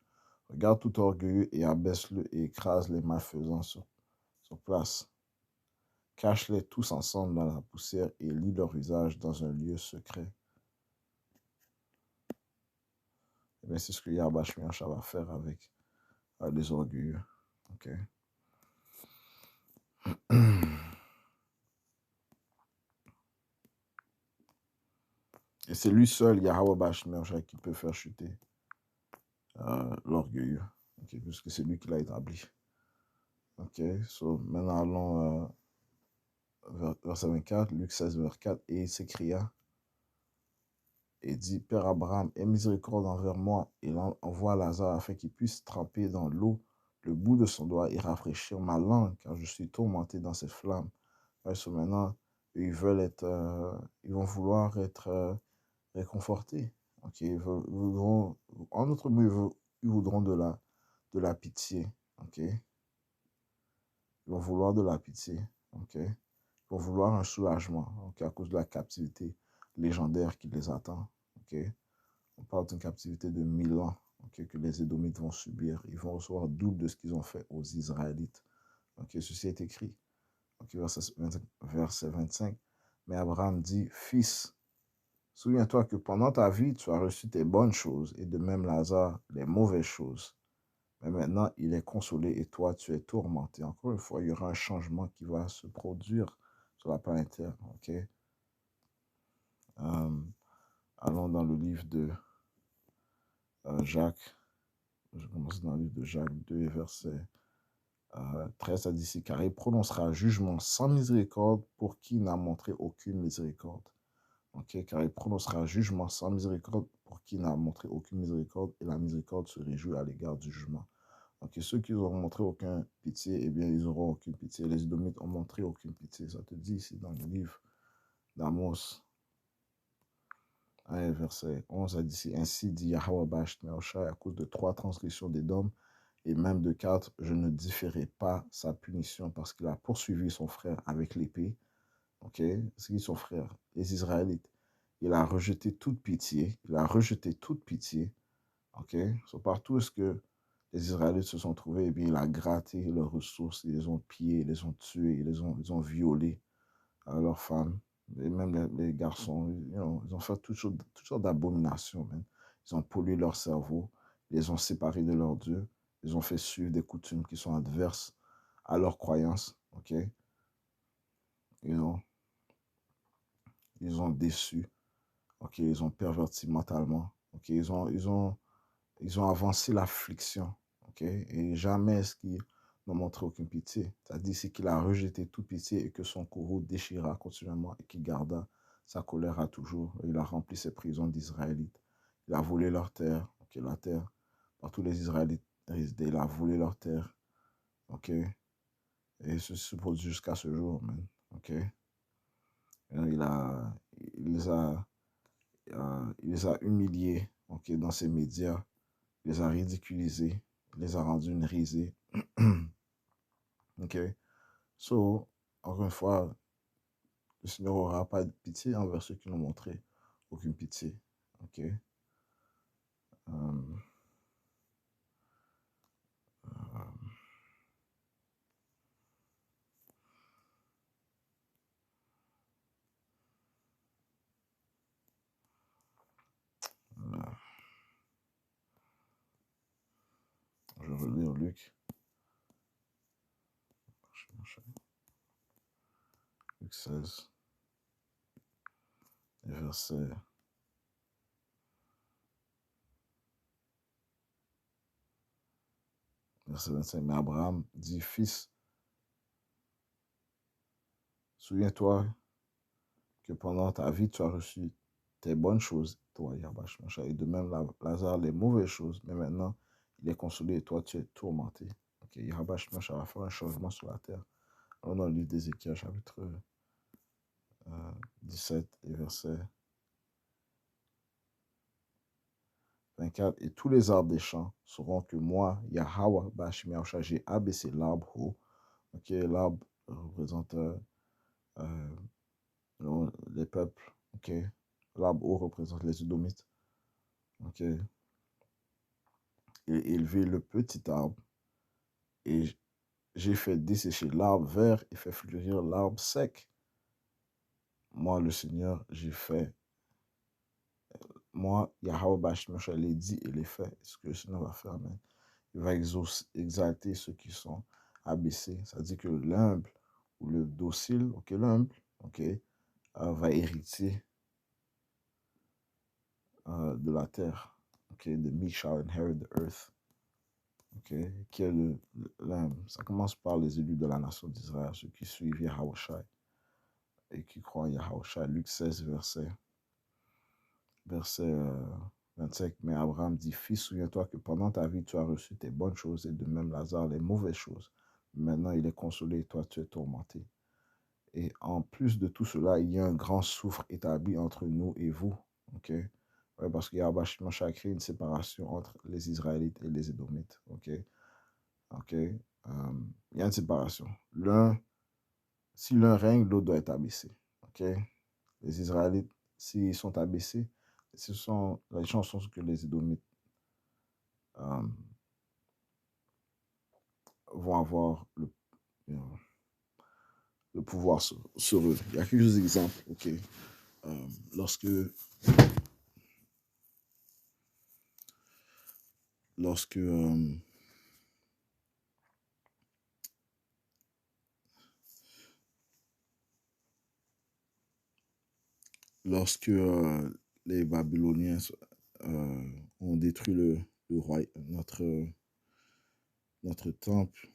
Regarde tout orgueilleux et abaisse-le et écrase les malfaisants sur place. Cache-les tous ensemble dans la poussière et lis leur visage dans un lieu secret. Et bien, c'est ce que Yahweh Shemiacha va faire avec les orgueilleux. Ok. Et c'est lui seul, Yahweh Shemiacha, qui peut faire chuter l'orgueilleux. Okay, puisque c'est lui qui l'a établi. Ok. So, maintenant allons verset 24, Luc 16, verset 4. Et il s'écria et dit, Père Abraham, aie miséricorde envers moi, et envoie Lazare afin qu'il puisse tremper dans l'eau le bout de son doigt et rafraîchir ma langue, car je suis tourmenté dans cette flamme. Maintenant, ils vont vouloir être réconfortés. Okay? Voudront, en d'autres mots, ils voudront de la pitié. Okay? Ils vont vouloir de la pitié. Okay? Ils vont vouloir un soulagement, okay? À cause de la captivité légendaire qui les attend. Okay? On parle d'une captivité de 1000 ans, okay, que les Édomites vont subir. Ils vont recevoir double de ce qu'ils ont fait aux Israélites. Okay, ceci est écrit. Okay, verset 25. Mais Abraham dit, Fils, souviens-toi que pendant ta vie, tu as reçu tes bonnes choses, et de même Lazare, les mauvaises choses. Mais maintenant, il est consolé et toi, tu es tourmenté. Encore une fois, il y aura un changement qui va se produire sur la planète Terre. Okay? Allons dans le livre de Jacques. Je commence dans le livre de Jacques 2, verset 13 à 10. Car il prononcera jugement sans miséricorde pour qui n'a montré aucune miséricorde. Okay? Car il prononcera jugement sans miséricorde pour qui n'a montré aucune miséricorde, et la miséricorde se réjouit à l'égard du jugement. Donc, ceux qui n'auront montré aucune pitié, eh bien, ils n'auront aucune pitié. Les Édomites ont montré aucune pitié. Ça te dit ici dans le livre d'Amos 1, verset 11 à 10. Ainsi dit Yahweh Bashmeoshai, à cause de 3 transgressions d'Édom, et même de 4, je ne différerai pas sa punition parce qu'il a poursuivi son frère avec l'épée. Ok, c'est qui son frère? Les Israélites. Il a rejeté toute pitié. Il a rejeté toute pitié. Ok, so, partout où est-ce que les Israélites se sont trouvés, eh bien, il a gratté leurs ressources, ils les ont pillés, ils les ont tués, ils ont violés leurs femmes, et même les garçons, ils ont fait toutes sortes d'abominations, même. Ils ont pollué leur cerveau, ils les ont séparés de leur Dieu, ils ont fait suivre des coutumes qui sont adverses à leurs croyances, ok? Ils ont déçu, ok? Ils ont perverti mentalement, ok? Ils ont avancé l'affliction, ok? Et jamais est-ce qu'ils n'ont montré aucune pitié. C'est-à-dire c'est qu'il a rejeté toute pitié et que son courroux déchira continuellement et qu'il garda sa colère à toujours. Et il a rempli ses prisons d'Israélites. Il a volé leur terre, ok? La terre, partout les Israélites résidaient, il a volé leur terre, ok? Et ceci se produit jusqu'à ce jour, man, ok? Et il les a humiliés, ok, dans ses médias. Il les a ridiculisés, il les a rendus une risée. Ok? So, encore une fois, le Seigneur n'aura pas de pitié envers ceux qui n'ont montré aucune pitié. Ok? Euh, voilà. Je vais relire Luc. Luc 16, verset 25. Mais Abraham dit, Fils, souviens-toi que pendant ta vie, tu as reçu tes bonnes choses, toi, Yabash, et de même Lazare, les mauvaises choses, mais maintenant, il est consolé et toi, tu es tourmenté. Ok, Yahweh Shemash va faire un changement sur la terre. Alors, dans le livre d'Ézéchiel, chapitre 17 et verset 24. Et tous les arbres des champs sauront que moi, Yahweh Bashim Yahushua, j'ai abaissé l'arbre haut. Ok, l'arbre représente les peuples. Ok, l'arbre haut représente les Édomites. Ok, et élevé le petit arbre. Et j'ai fait dessécher l'arbre vert et fait fleurir l'arbre sec. Moi, le Seigneur, j'ai fait. Moi, Yahweh Bashim Yahushua, l'ai dit et l'ai fait. Ce que le Seigneur va faire, amen. Il va exalter ceux qui sont abaissés. Ça dit que l'humble ou le docile, ok, l'humble, ok, va hériter de la terre. Ok, the meek shall inherit the earth. Ok, qui est l'humble. Ça commence par les élus de la nation d'Israël, ceux qui suivent Yahushua et qui croient en Yahushua. Luc 16, verset 25. Mais Abraham dit, fils, souviens-toi que pendant ta vie, tu as reçu tes bonnes choses et de même Lazare les mauvaises choses. Maintenant, il est consolé et toi, tu es tourmenté. Et en plus de tout cela, il y a un grand souffle établi entre nous et vous. Ok? Ouais, parce qu'il y a créé une séparation entre les Israélites et les Édomites. Ok? Ok? Il y a une séparation. Si l'un règne, l'autre doit être abaissé. Ok? Les Israélites, s'ils sont abaissés, les chances sont que les Édomites vont avoir le pouvoir sur eux. Il y a quelques exemples. Ok? Lorsque les Babyloniens ont détruit le roi, notre temple,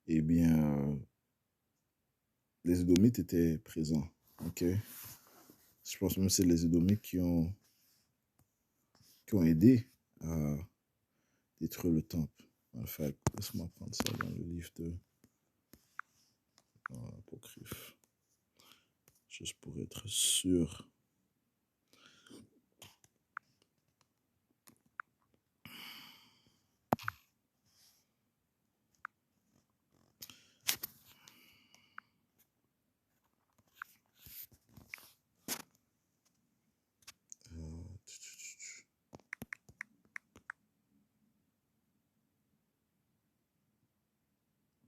eh bien, les Édomites étaient présents. Ok? Je pense même que c'est les Édomites qui ont aidé à détruire le temple. En fait, laisse-moi prendre ça dans le livre de l'Apocryphe. Juste pour être sûr.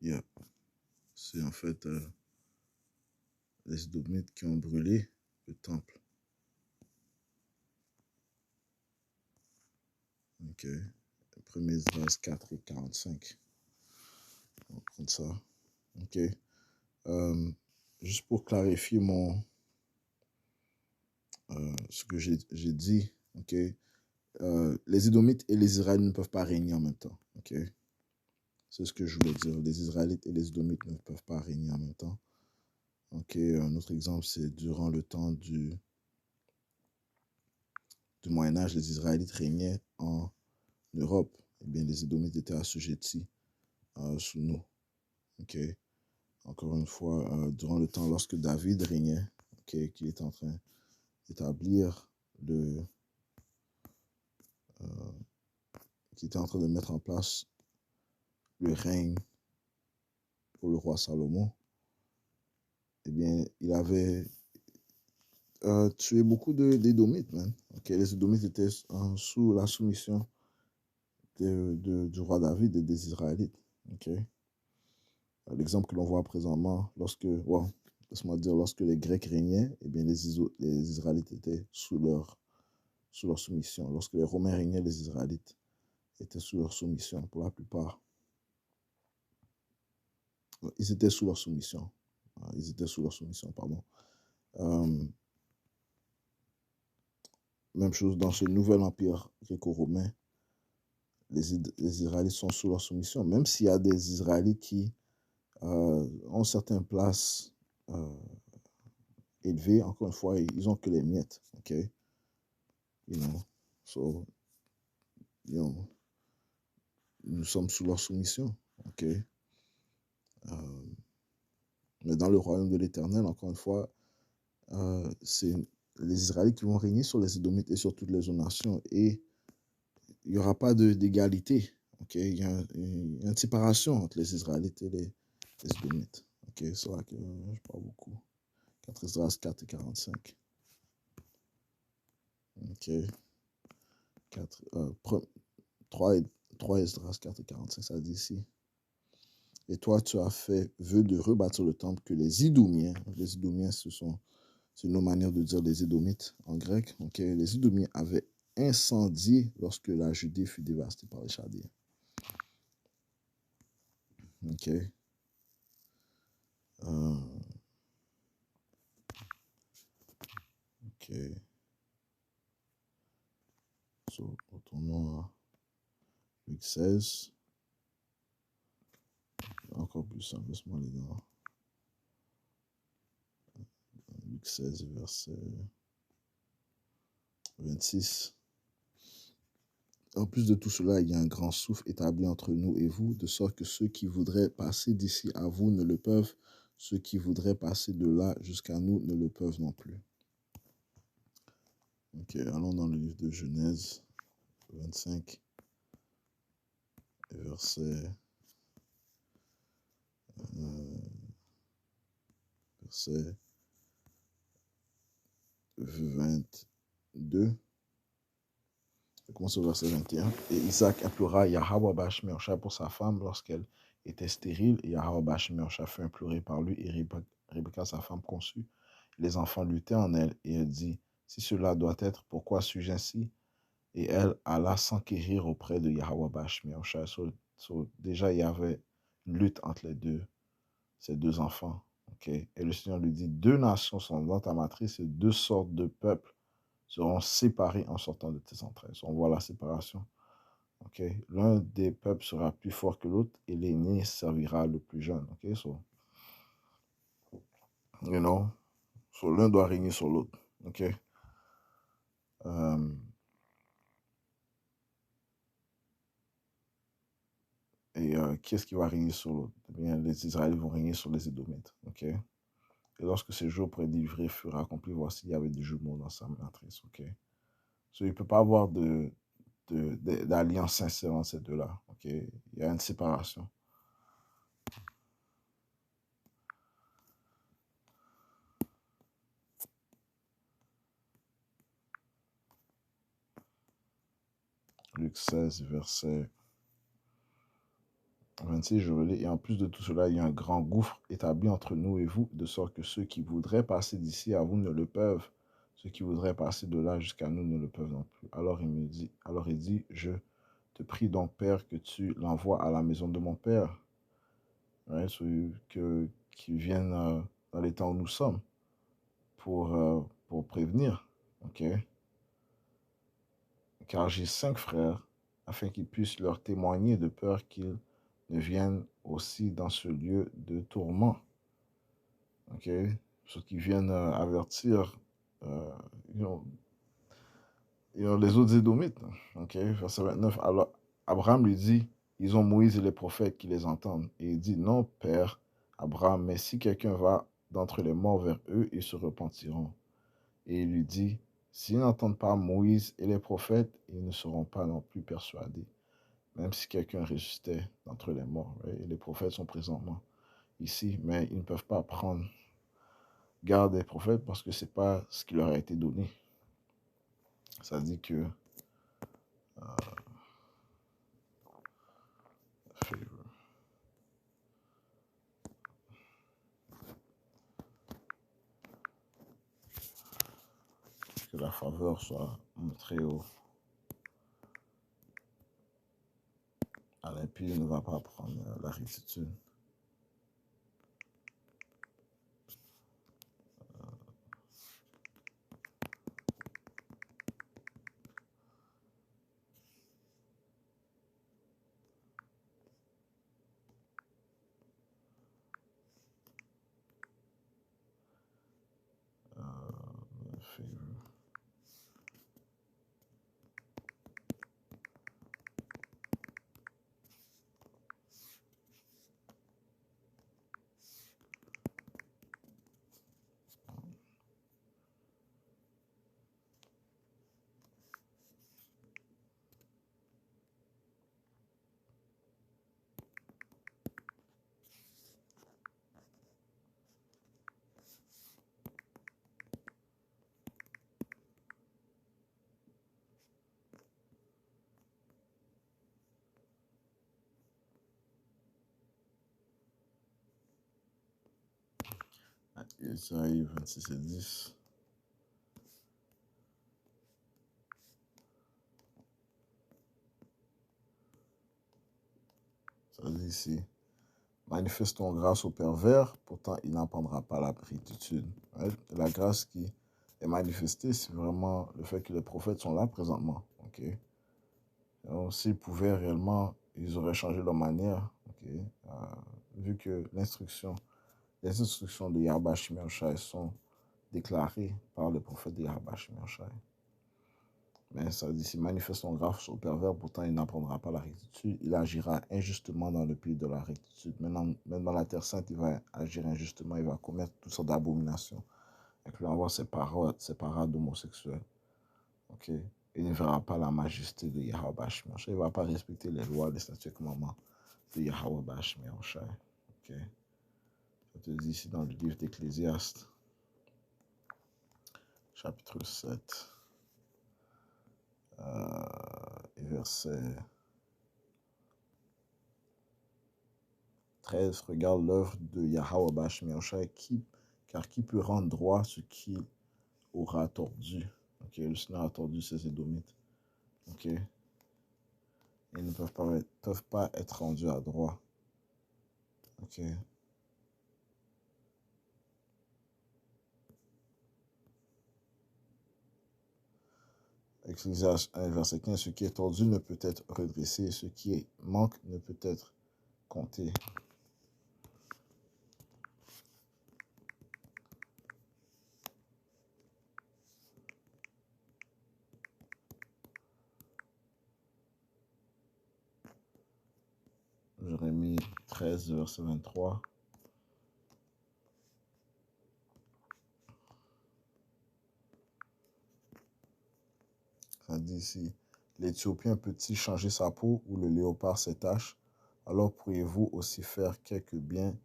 Yeah. C'est en fait les Édomites qui ont brûlé le temple. Ok. 1er Esdras 4 et 45. On va prendre ça. Ok. Juste pour clarifier ce que j'ai dit. Ok. Les Édomites et les Israélites ne peuvent pas régner en même temps. Ok. C'est ce que je voulais dire. Les Israélites et les Édomites ne peuvent pas régner en même temps. Ok. Un autre exemple, c'est durant le temps du Moyen-Âge, les Israélites régnaient en Europe. Eh bien, les Édomites étaient assujettis sous nous. Ok. Encore une fois, durant le temps, lorsque David régnait, okay, qu'il était en train d'établir qui était en train de mettre en place le règne pour le roi Salomon, eh bien, il avait tué beaucoup d'Édomites, man. Okay, les Édomites étaient sous la soumission du roi David et des Israélites. Okay. L'exemple que l'on voit présentement, laisse-moi dire, lorsque les Grecs régnaient, eh bien, les Israélites étaient sous leur soumission. Lorsque les Romains régnaient, les Israélites étaient sous leur soumission pour la plupart. Ils étaient sous leur soumission. Ils étaient sous leur soumission, pardon. Même chose dans ce nouvel empire gréco-romain. Les Israélites sont sous leur soumission. Même s'il y a des Israélites qui ont certaines places élevées, encore une fois, ils n'ont que les miettes. OK? You know? So, you know, nous sommes sous leur soumission. OK? Mais dans le royaume de l'Éternel, encore une fois, c'est les Israélites qui vont régner sur les Édomites et sur toutes les autres nations. Et il n'y aura pas d'égalité. Okay? Il y a une séparation entre les Israélites et les Édomites. Okay? C'est là que je parle beaucoup. 4 Esdras 4 et 45. OK. 4, 3 Esdras 4 et 45, ça dit ici. Et toi, tu as fait vœu de rebâtir le temple que les Idumiens, c'est une manière de dire les Édomites en grec, okay? Les Idumiens avaient incendié lorsque la Judée fut dévastée par les Chaldéens. OK. OK. So, retournons à Luc 16. Encore plus simple, laisse-moi aller dans Luc 16, verset 26. En plus de tout cela, il y a un grand souffle établi entre nous et vous, de sorte que ceux qui voudraient passer d'ici à vous ne le peuvent, ceux qui voudraient passer de là jusqu'à nous ne le peuvent non plus. Ok, allons dans le livre de Genèse 25, verset 22. Je commence au verset 21. Et Isaac implora Yahweh Bashmersha pour sa femme lorsqu'elle était stérile. Et Yahweh Bashmersha fut imploré par lui. Et Rebecca, sa femme, conçut. Les enfants luttaient en elle. Et elle dit, si cela doit être, pourquoi suis-je ainsi? Et elle alla s'enquérir auprès de Yahweh Bashmersha. Déjà, il y avait une lutte entre ces deux enfants. Okay? Et le Seigneur lui dit, deux nations sont dans ta matrice et deux sortes de peuples seront séparés en sortant de tes entrailles. On voit la séparation. Okay? L'un des peuples sera plus fort que l'autre et l'aîné servira le plus jeune. Okay? So, you know, so l'un doit régner sur l'autre. Okay? Et qui est-ce qui va régner sur l'autre? Eh bien, les Israélites vont régner sur les Édomites. Okay? Et lorsque ces jours prélivrés furent accomplis, voici, il y avait des jumeaux dans sa matrice. Okay? So, il ne peut pas avoir d'alliance sincère entre ces deux-là. Okay? Il y a une séparation. Luc 16, verset 26, je relis. Et en plus de tout cela, il y a un grand gouffre établi entre nous et vous, de sorte que ceux qui voudraient passer d'ici à vous ne le peuvent. Ceux qui voudraient passer de là jusqu'à nous ne le peuvent non plus. Alors il dit, je te prie donc, Père, que tu l'envoies à la maison de mon Père, right? So, qu'il vienne dans les temps où nous sommes pour prévenir. Okay? Car j'ai 5 frères, afin qu'ils puissent leur témoigner de peur qu'ils ne viennent aussi dans ce lieu de tourment. OK? Ceux qui viennent avertir euh, you know, les autres Édomites. OK? Verset 29. Alors, Abraham lui dit, ils ont Moïse et les prophètes qui les entendent. Et il dit, non, Père Abraham, mais si quelqu'un va d'entre les morts vers eux, ils se repentiront. Et il lui dit, s'ils n'entendent pas Moïse et les prophètes, ils ne seront pas non plus persuadés. Même si quelqu'un ressuscitait d'entre les morts. Right? Et les prophètes sont présentement ici, mais ils ne peuvent pas prendre garde des prophètes parce que ce n'est pas ce qui leur a été donné. Ça dit que la faveur soit montrée à l'impie, ne va pas prendre la rectitude. Isaïe 26 et 10. Ça dit ici, manifestons grâce au pervers, pourtant il n'apprendra pas la rectitude. Ouais, la grâce qui est manifestée, c'est vraiment le fait que les prophètes sont là présentement. Okay? S'ils pouvaient réellement, ils auraient changé leur manière. Okay? Vu que les instructions de Yahweh Shai sont déclarées par le prophète de Yahweh Shai. Mais ça dit, s'il manifeste son grâce au pervers, pourtant il n'apprendra pas la rectitude. Il agira injustement dans le pays de la rectitude. Maintenant, même dans la terre sainte, il va agir injustement, il va commettre toutes sortes d'abominations, incluant avoir ses parades homosexuelles. Okay? Il ne verra pas la majesté de Yahweh Shai. Il ne va pas respecter les lois, les statuts et commandements de Yahweh Shai. Okay? Je te dis ici dans le livre d'Ecclésiaste, chapitre 7, et verset 13, regarde l'œuvre de Yahweh Shai, car qui peut rendre droit ce qu'il aura tordu? Okay, le Seigneur a tordu ses Édomites. Okay. Ils ne peuvent pas être rendus à droit. Okay. Ecclésiaste 1, verset 15, ce qui est tordu ne peut être redressé, ce qui manque ne peut être compté. Jérémie 13, verset 23. Ça dit ici, l'Éthiopien peut-il changer sa peau ou le léopard ses taches? Alors pourriez-vous aussi faire quelque bien,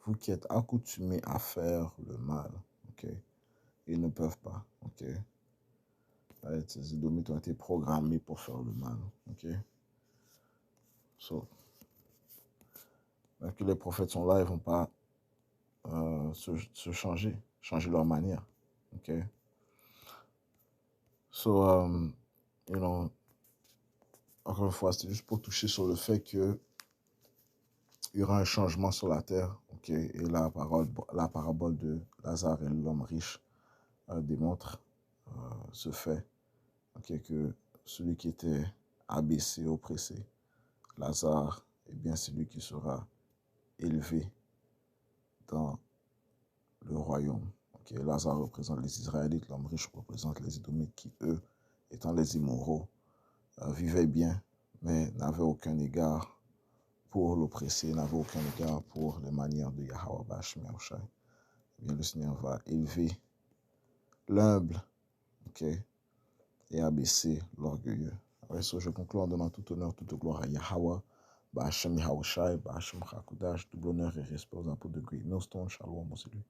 vous qui êtes accoutumés à faire le mal. Okay? Ils ne peuvent pas. Okay? Ces Édomites ont été programmés pour faire le mal. Okay? So, même que les prophètes sont là, ils ne vont pas se changer leur manière. Okay? So, you know, encore une fois, c'est juste pour toucher sur le fait que il y aura un changement sur la terre. Okay? Et la parabole de Lazare et l'homme riche démontre ce fait. Okay? Que celui qui était abaissé, oppressé, Lazare, eh bien, c'est lui qui sera élevé dans le royaume. Okay? Lazare représente les Israélites, l'homme riche représente les Édomites qui, eux, étant les immoraux, vivaient bien, mais n'avaient aucun égard pour l'oppressé, n'avaient aucun égard pour les manières de Yahweh Shai. Bien, le Seigneur va élever l'humble, okay, et abaisser l'orgueilleux. Avec ça, je conclue en donnant tout honneur, toute gloire à Yahweh, Ba'Hashem Yahushai, Ba'Hashem Hakudash, double honneur et respect aux apôtres de Great Millstone. Shalom, mon salut.